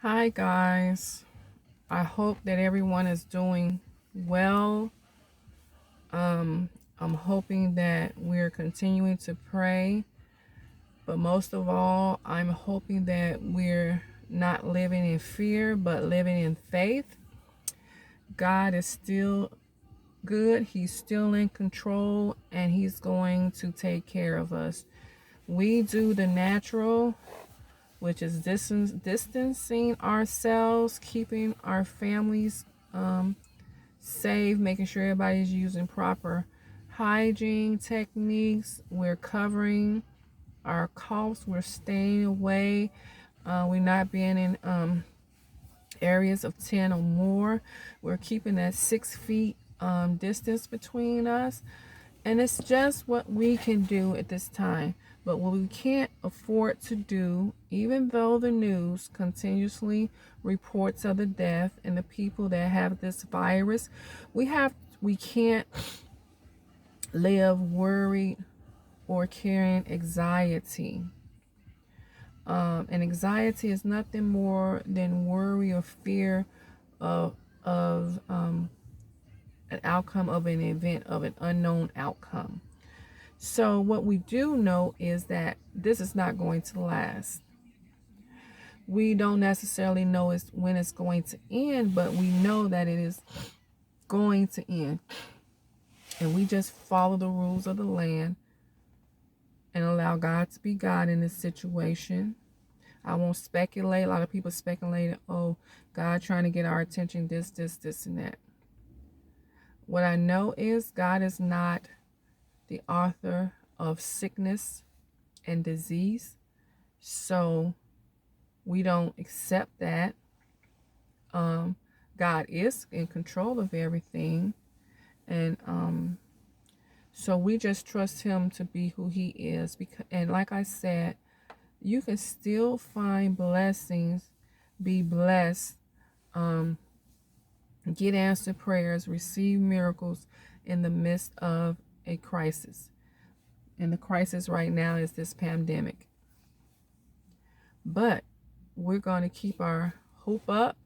Hi guys. I hope that everyone is doing well. I'm hoping that we're continuing to pray, but most of all, I'm hoping that we're not living in fear, but living in faith. God is still good. He's still in control, and he's going to take care of us. We do the natural, which is distancing ourselves, keeping our families safe, making sure everybody's using proper hygiene techniques. We're covering our coughs. We're staying away. We're not being in areas of 10 or more. We're keeping that 6 feet distance between us. And it's just what we can do at this time. But what we can't afford to do, even though the news continuously reports of the death and the people that have this virus, we can't live worried or carrying anxiety. And anxiety is nothing more than worry or fear of an outcome of an event, of an unknown outcome. So what we do know is that this is not going to last. We don't necessarily know when it's going to end, but we know that it is going to end. And we just follow the rules of the land and allow God to be God in this situation. I won't speculate. A lot of people speculated, oh, God trying to get our attention, this, and that. What I know is God is not the author of sickness and disease. So we don't accept that. God is in control of everything. And so we just trust him to be who he is. And like I said, you can still find blessings, be blessed, get answered prayers, receive miracles in the midst of a crisis. And the crisis right now is this pandemic. But we're going to keep our hope up.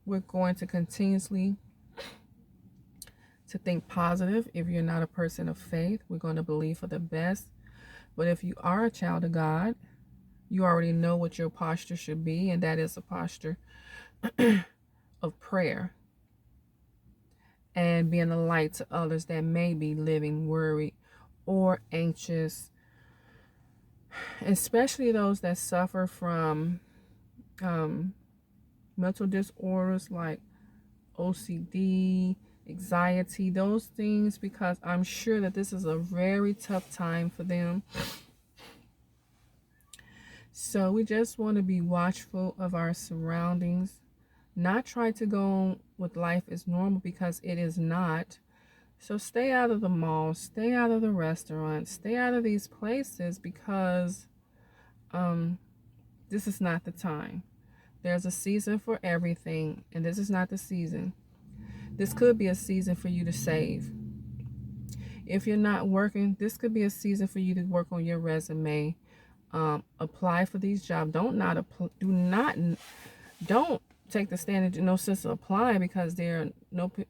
We're going to continuously to think positive. If you're not a person of faith, we're going to believe for the best. But if you are a child of God, you already know what your posture should be, and that is a posture of prayer and being a light to others that may be living worried or anxious, especially those that suffer from mental disorders like OCD, anxiety, those things, because I'm sure that this is a very tough time for them. So we just want to be watchful of our surroundings, not try to go on with life as normal, because it is not. So stay out of the malls, stay out of the restaurants, stay out of these places, because this is not the time. There's a season for everything, and this is not the season. This could be a season for you to save. If you're not working, this could be a season for you to work on your resume. Apply for these jobs. Don't take the standard, no sense of applying because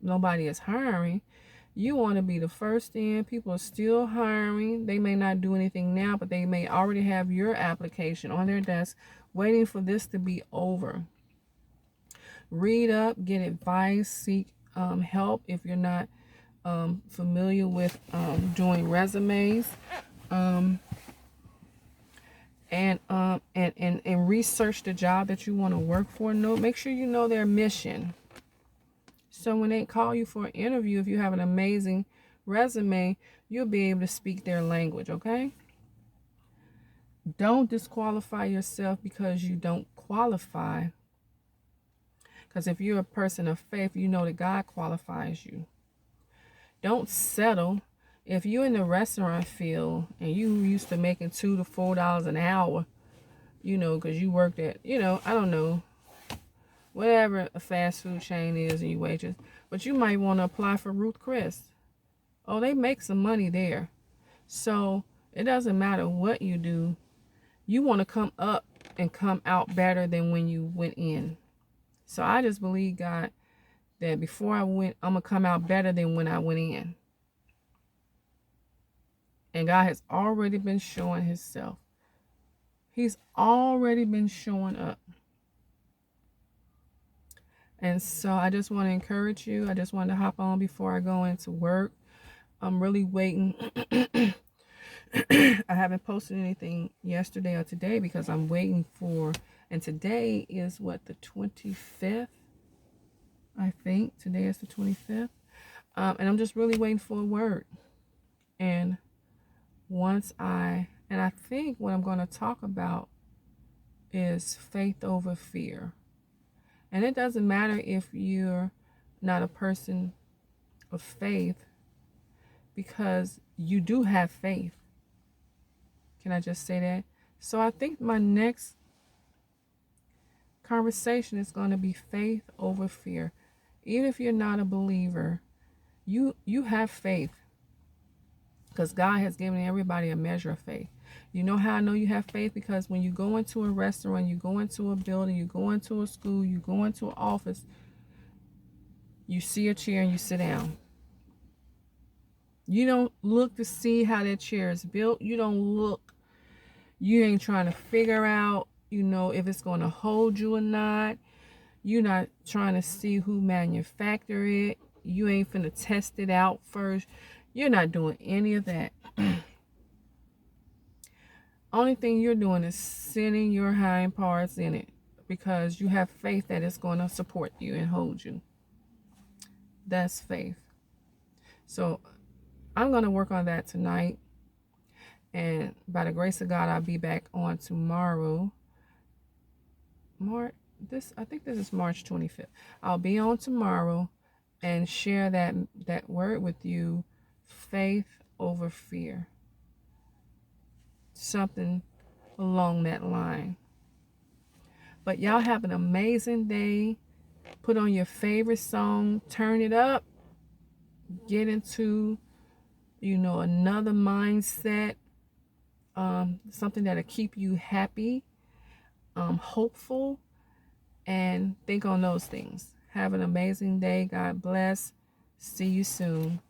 nobody is hiring. You want to be the first in. People are still hiring. They may not do anything now, but they may already have your application on their desk waiting for this to be over. Read up, get advice, seek help if you're not familiar with doing resumes. And research the job that you want to work for. Make sure you know their mission. So when they call you for an interview, if you have an amazing resume, you'll be able to speak their language, okay? Don't disqualify yourself because you don't qualify. Because if you're a person of faith, you know that God qualifies you. Don't settle. If you're in the restaurant field and you used to making $2 to $4 an hour, because you worked at, I don't know, whatever a fast food chain is and you waitress, but you might want to apply for Ruth Chris. Oh, they make some money there. So it doesn't matter what you do. You want to come up and come out better than when you went in. So I just believe, God, that before I went, I'm going to come out better than when I went in. And God has already been showing himself. He's already been showing up. And so I just want to encourage you. I just wanted to hop on before I go into work. I'm really waiting. I haven't posted anything yesterday or today because I'm waiting for, and today is what, the 25th? I think today is the 25th. And I'm just really waiting for a word. And I think what I'm going to talk about is faith over fear. And it doesn't matter if you're not a person of faith, because you do have faith. Can I just say that? So I think my next conversation is going to be faith over fear. Even if you're not a believer, you have faith, because God has given everybody a measure of faith. You know how I know you have faith? Because when you go into a restaurant, you go into a building, you go into a school, you go into an office, you see a chair and you sit down. You don't look to see how that chair is built. You ain't trying to figure out, if it's going to hold you or not. You're not trying to see who manufactured it. You ain't finna test it out first. You're not doing any of that. Only thing you're doing is sitting your hind parts in it, because you have faith that it's going to support you and hold you. That's faith. So I'm going to work on that tonight. And by the grace of God, I'll be back on tomorrow. I think this is March 25th. I'll be on tomorrow and share that word with you, faith over fear. Something along that line. But y'all have an amazing day. Put on your favorite song, turn it up, get into, another mindset, something that'll keep you happy, hopeful, and think on those things. Have an amazing day. God bless. See you soon.